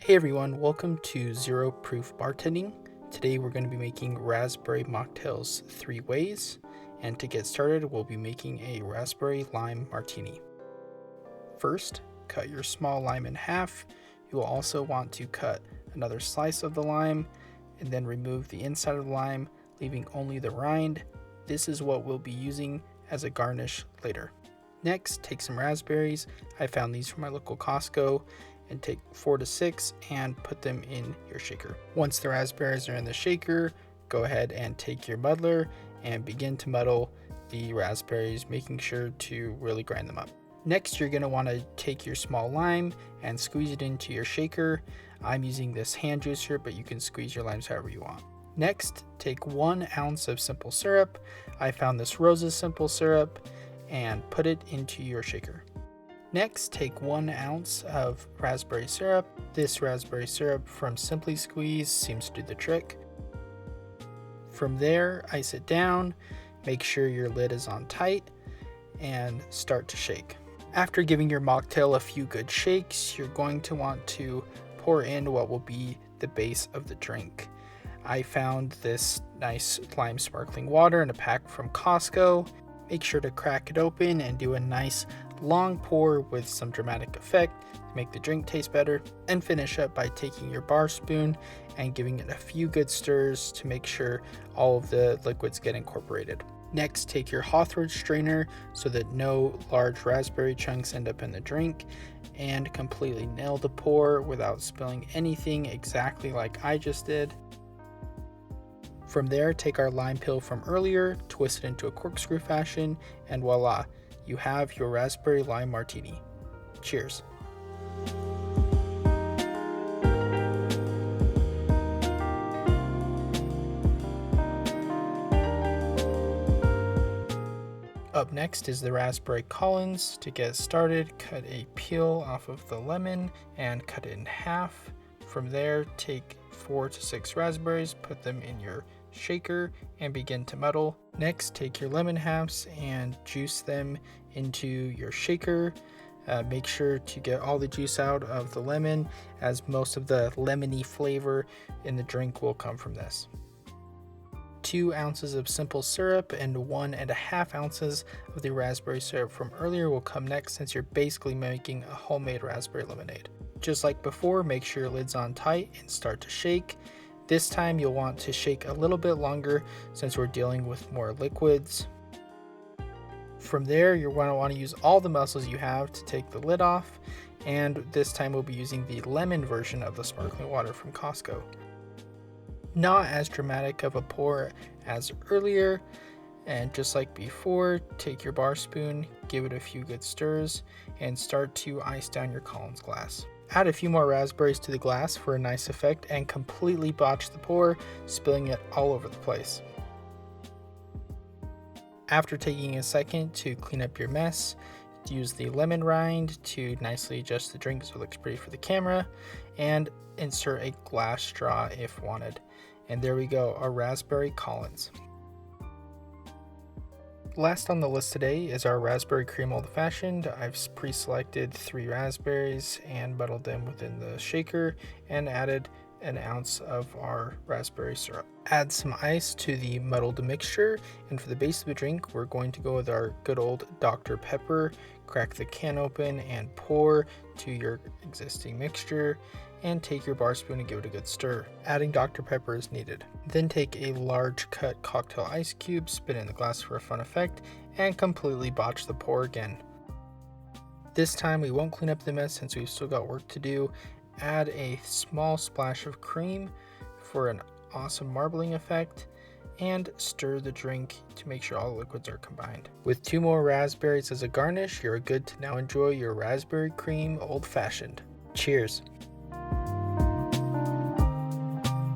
Hey everyone, welcome to Zero Proof Bartending. Today we're going to be making raspberry mocktails 3 ways, and to get started we'll be making a raspberry lime martini. First, cut your small lime in half. You will also want to cut another slice of the lime and then remove the inside of the lime, leaving only the rind. This is what we'll be using as a garnish later. Next, take some raspberries. I found these from my local Costco, and take 4 to 6 and put them in your shaker. Once the raspberries are in the shaker, go ahead and take your muddler and begin to muddle the raspberries, making sure to really grind them up. Next, you're going to want to take your small lime and squeeze it into your shaker. I'm using this hand juicer, but you can squeeze your limes however you want. Next, take 1 ounce of simple syrup. I found this Rose's simple syrup, and put it into your shaker. Next, take 1 ounce of raspberry syrup. This raspberry syrup from Simply Squeeze seems to do the trick. From there, ice it down, make sure your lid is on tight, and start to shake. After giving your mocktail a few good shakes, you're going to want to pour in what will be the base of the drink. I found this nice lime sparkling water in a pack from Costco. Make sure to crack it open and do a nice long pour with some dramatic effect to make the drink taste better, and finish up by taking your bar spoon and giving it a few good stirs to make sure all of the liquids get incorporated. Next, take your Hawthorne strainer so that no large raspberry chunks end up in the drink, and completely nail the pour without spilling anything, exactly like I just did. From there, take our lime peel from earlier, twist it into a corkscrew fashion, and voila, you have your raspberry lime martini. Cheers. Up next is the raspberry Collins. To get started, cut a peel off of the lemon and cut it in half. From there, take 4 to 6 raspberries, put them in your shaker and begin to muddle. Next, take your lemon halves and juice them into your shaker. Make sure to get all the juice out of the lemon, as most of the lemony flavor in the drink will come from this. 2 ounces of simple syrup and 1.5 ounces of the raspberry syrup from earlier will come next, since you're basically making a homemade raspberry lemonade. Just like before, make sure your lid's on tight and start to shake. This time you'll want to shake a little bit longer since we're dealing with more liquids. From there, you're going to want to use all the muscles you have to take the lid off, and this time we'll be using the lemon version of the sparkling water from Costco. Not as dramatic of a pour as earlier, and just like before, take your bar spoon, give it a few good stirs, and start to ice down your Collins glass. Add a few more raspberries to the glass for a nice effect, and completely botch the pour, spilling it all over the place. After taking a second to clean up your mess, use the lemon rind to nicely adjust the drink so it looks pretty for the camera, and insert a glass straw if wanted. And there we go, a raspberry Collins. Last on the list today is our raspberry cream old fashioned. I've pre-selected 3 raspberries and muddled them within the shaker and added 1 ounce of our raspberry syrup. Add some ice to the muddled mixture, and for the base of the drink we're going to go with our good old Dr. Pepper. Crack the can open and pour to your existing mixture, and take your bar spoon and give it a good stir. Adding Dr. Pepper is needed. Then take a large cut cocktail ice cube, spit it in the glass for a fun effect, and completely botch the pour again. This time we won't clean up the mess since we've still got work to do. Add a small splash of cream for an awesome marbling effect, and stir the drink to make sure all the liquids are combined. With 2 more raspberries as a garnish, you're good to now enjoy your raspberry cream old fashioned. Cheers!